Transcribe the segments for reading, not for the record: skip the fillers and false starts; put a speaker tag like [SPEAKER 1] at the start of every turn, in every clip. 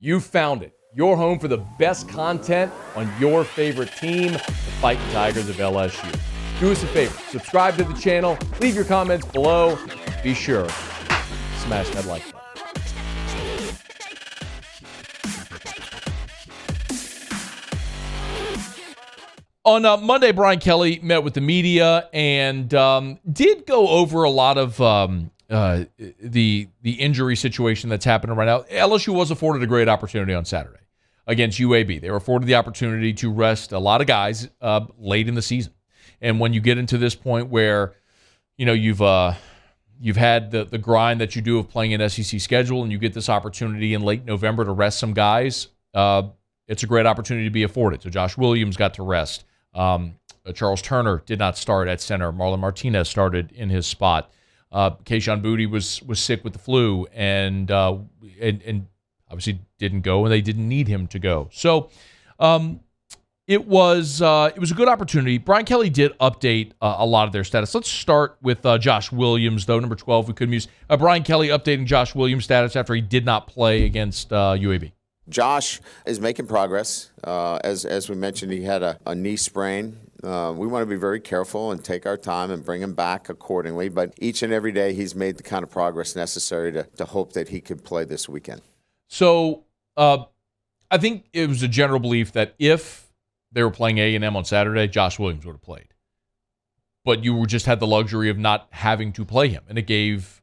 [SPEAKER 1] You found it. Your home for the best content on your favorite team, the Fighting Tigers of LSU. Do us a favor. Subscribe to the channel. Leave your comments below. Be sure to smash that like button. On Monday, Brian Kelly met with the media and did go over a lot of the injury situation that's happening right now. LSU was afforded a great opportunity on Saturday against UAB. They were afforded the opportunity to rest a lot of guys late in the season. And when you get into this point where, you know, you've had the grind that you do of playing an SEC schedule, and you get this opportunity in late November to rest some guys, it's a great opportunity to be afforded. So Josh Williams got to rest. Charles Turner did not start at center. Marlon Martinez started in his spot. Kayshon Boutte was sick with the flu and obviously didn't go, and they didn't need him to go. So it was a good opportunity. Brian Kelly did update a lot of their status. Let's start with Josh Williams, though, number 12. We couldn't use Brian Kelly updating Josh Williams' status after he did not play against UAB.
[SPEAKER 2] Josh is making progress. As we mentioned, he had a knee sprain. We want to be very careful and take our time and bring him back accordingly. But each and every day, he's made the kind of progress necessary to hope that he could play this weekend.
[SPEAKER 1] So I think it was a general belief that if they were playing A&M on Saturday, Josh Williams would have played. But you just had the luxury of not having to play him, and it gave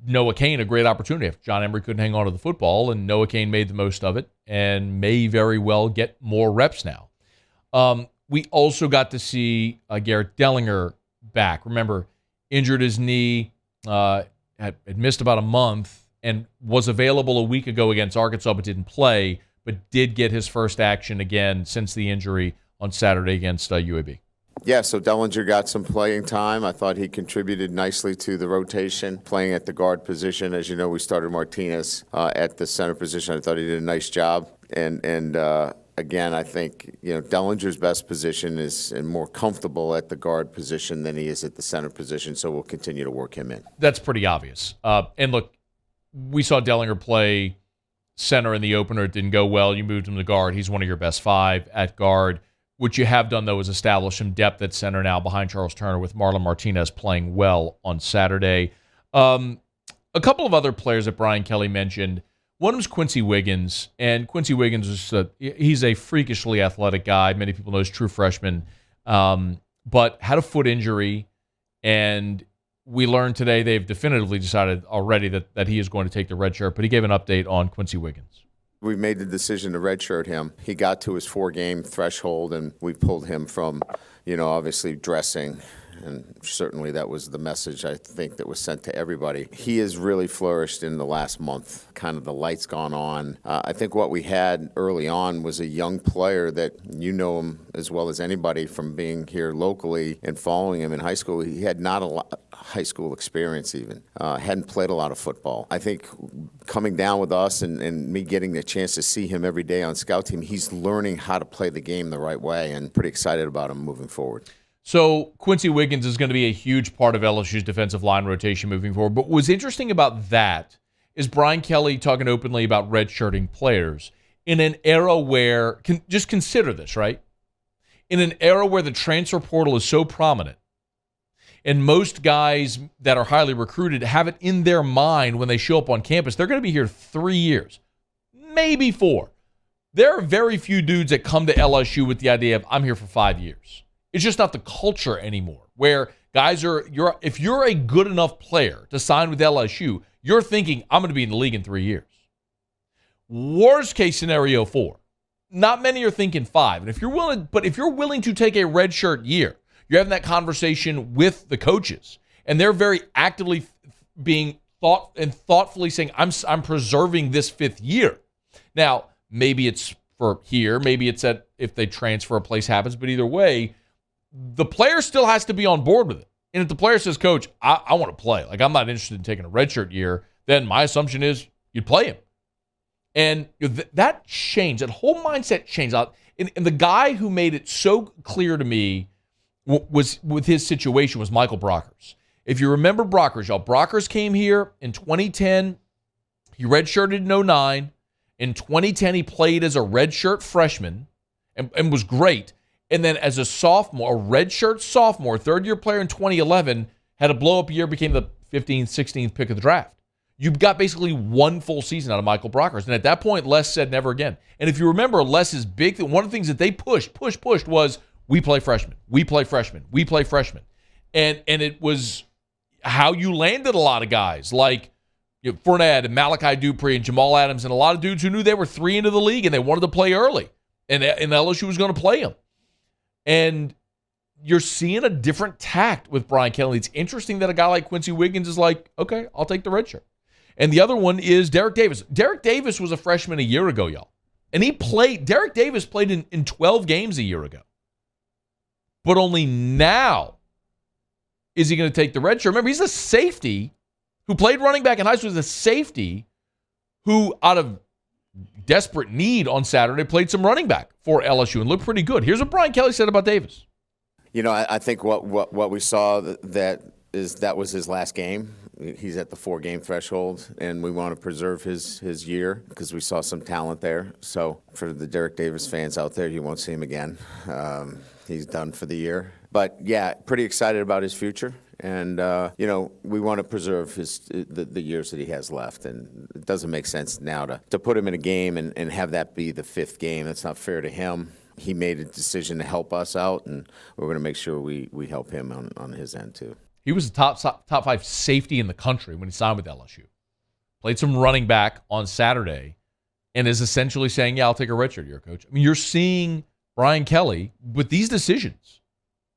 [SPEAKER 1] Noah Cain a great opportunity. If John Emery couldn't hang on to the football, and Noah Cain made the most of it and may very well get more reps now. We also got to see Garrett Dellinger back. Remember, injured his knee, had missed about a month, and was available a week ago against Arkansas but didn't play, but did get his first action again since the injury on Saturday against UAB.
[SPEAKER 2] Yeah, so Dellinger got some playing time. I thought he contributed nicely to the rotation, playing at the guard position. As you know, we started Martinez at the center position. I thought he did a nice job. And again, I think, you know, Dellinger's best position is and more comfortable at the guard position than he is at the center position, so we'll continue to work him in.
[SPEAKER 1] That's pretty obvious. And look, we saw Dellinger play center in the opener. It didn't go well. You moved him to guard. He's one of your best five at guard. What you have done, though, is establish some depth at center now behind Charles Turner, with Marlon Martinez playing well on Saturday. A couple of other players that Brian Kelly mentioned. One was Quincy Wiggins, and Quincy Wiggins is he's a freakishly athletic guy. Many people know he's a true freshman, but had a foot injury, and we learned today they've definitively decided already that he is going to take the red shirt, but he gave an update on Quincy Wiggins.
[SPEAKER 2] We made the decision to redshirt him. He got to his 4-game threshold, and we pulled him from, you know, obviously dressing. And certainly that was the message, I think, that was sent to everybody. He has really flourished in the last month. Kind of the light's gone on. I think what we had early on was a young player that, you know him as well as anybody from being here locally and following him in high school. He had not a lot high school experience even. Hadn't played a lot of football. I think coming down with us and me getting the chance to see him every day on scout team, he's learning how to play the game the right way, and pretty excited about him moving forward.
[SPEAKER 1] So Quincy Wiggins is going to be a huge part of LSU's defensive line rotation moving forward. But what's interesting about that is Brian Kelly talking openly about redshirting players in an era where, just consider this, right? In an era where the transfer portal is so prominent, and most guys that are highly recruited have it in their mind when they show up on campus, they're going to be here 3 years, maybe 4. There are very few dudes that come to LSU with the idea of, I'm here for 5 years. It's just not the culture anymore, where guys if you're a good enough player to sign with LSU, you're thinking, I'm going to be in the league in 3 years. Worst case scenario, 4. Not many are thinking 5. And if you're willing to take a redshirt year, you're having that conversation with the coaches, and they're very actively being thoughtfully saying, I'm preserving this 5th year. Now, maybe it's for here, maybe it's at if they transfer, a place happens, but either way, the player still has to be on board with it. And if the player says, Coach, I want to play, like I'm not interested in taking a redshirt year, then my assumption is you'd play him. And that changed, that whole mindset changed. And the guy who made it so clear to me was with his situation was Michael Brockers. If you remember Brockers, y'all, Brockers came here in 2010. He redshirted in 2009. In 2010, he played as a redshirt freshman and was great. And then as a sophomore, a redshirt sophomore, third-year player in 2011, had a blow-up year, became the 15th, 16th pick of the draft. You've got basically one full season out of Michael Brockhurst. And at that point, Les said never again. And if you remember, Les's big thing, one of the things that they pushed was, we play freshmen. We play freshmen. We play freshmen. And it was how you landed a lot of guys like Fournette and Malachi Dupree and Jamal Adams and a lot of dudes who knew they were 3 into the league and they wanted to play early. And LSU was going to play them. And you're seeing a different tact with Brian Kelly. It's interesting that a guy like Quincy Wiggins is like, okay, I'll take the red shirt. And the other one is Derek Davis. Derek Davis was a freshman a year ago, y'all. And Derek Davis played in 12 games a year ago. But only now is he going to take the red shirt. Remember, he's a safety who played running back in high school. He's a safety who, out of desperate need on Saturday, played some running back for LSU and looked pretty good. Here's what Brian Kelly said about Davis.
[SPEAKER 2] I think what we saw that was his last game. He's at the 4-game threshold, and we want to preserve his year because we saw some talent there. So for the Derek Davis fans out there, you won't see him again. He's done for the year. But, yeah, pretty excited about his future. And, we want to preserve the years that he has left. And it doesn't make sense now to put him in a game and have that be the 5th game. That's not fair to him. He made a decision to help us out, and we're going to make sure we help him on his end too.
[SPEAKER 1] He was the top 5 safety in the country when he signed with LSU. Played some running back on Saturday and is essentially saying, yeah, I'll take a redshirt year, coach. I mean, you're seeing Brian Kelly with these decisions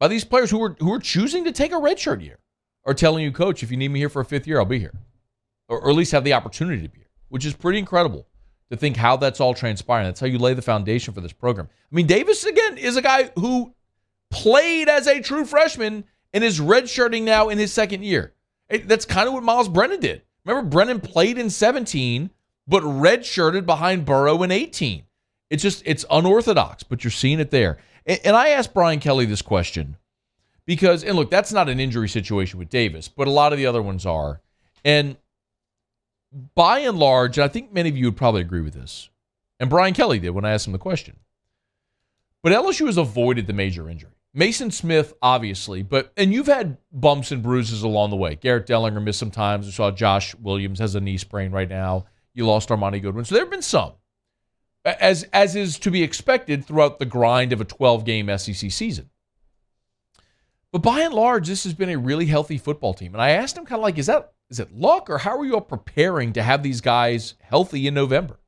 [SPEAKER 1] by these players who are choosing to take a redshirt year are telling you, coach, if you need me here for a 5th year, I'll be here. Or at least have the opportunity to be here, which is pretty incredible to think how that's all transpiring. That's how you lay the foundation for this program. I mean, Davis, again, is a guy who played as a true freshman and is redshirting now in his 2nd year. That's kind of what Miles Brennan did. Remember, Brennan played in 17, but redshirted behind Burrow in 18. It's unorthodox, but you're seeing it there. And I asked Brian Kelly this question because, and look, that's not an injury situation with Davis, but a lot of the other ones are. And by and large, and I think many of you would probably agree with this, and Brian Kelly did when I asked him the question, but LSU has avoided the major injury. Mason Smith, obviously, and you've had bumps and bruises along the way. Garrett Dellinger missed some times. We saw Josh Williams has a knee sprain right now. You lost Armani Goodwin. So there have been some, as is to be expected throughout the grind of a 12-game SEC season. But by and large, this has been a really healthy football team. And I asked him kind of like, is it luck, or how are you all preparing to have these guys healthy in November?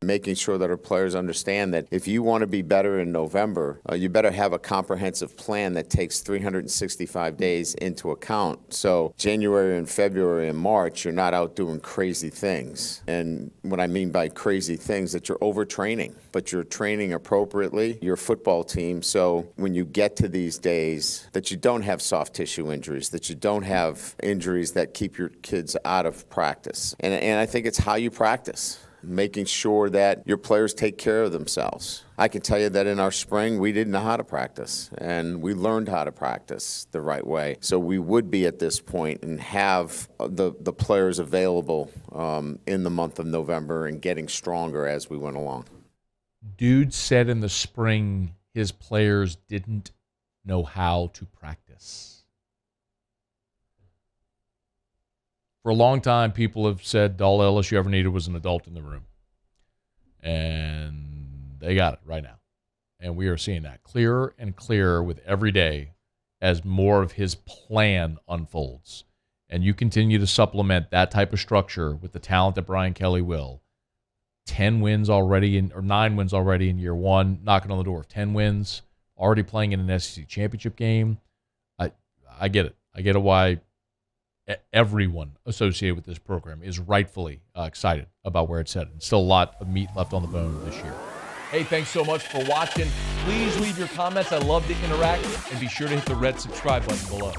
[SPEAKER 2] Making sure that our players understand that if you want to be better in November, you better have a comprehensive plan that takes 365 days into account. So January and February and March, you're not out doing crazy things. And what I mean by crazy things, that you're overtraining, but you're training appropriately, your football team. So when you get to these days, that you don't have soft tissue injuries, that you don't have injuries that keep your kids out of practice. And I think it's how you practice. Making sure that your players take care of themselves. I can tell you that in our spring, we didn't know how to practice, and we learned how to practice the right way. So we would be at this point and have the players available in the month of November and getting stronger as we went along.
[SPEAKER 1] Dude said in the spring his players didn't know how to practice. For a long time, people have said all LSU ever needed was an adult in the room. And they got it right now. And we are seeing that clearer and clearer with every day as more of his plan unfolds. And you continue to supplement that type of structure with the talent that Brian Kelly will. 9 wins already in year one, knocking on the door of 10 wins, already playing in an SEC championship game. I get it. I get it why everyone associated with this program is rightfully excited about where it's headed. Still a lot of meat left on the bone this year. Hey, thanks so much for watching. Please leave your comments. I love to interact. And be sure to hit the red subscribe button below.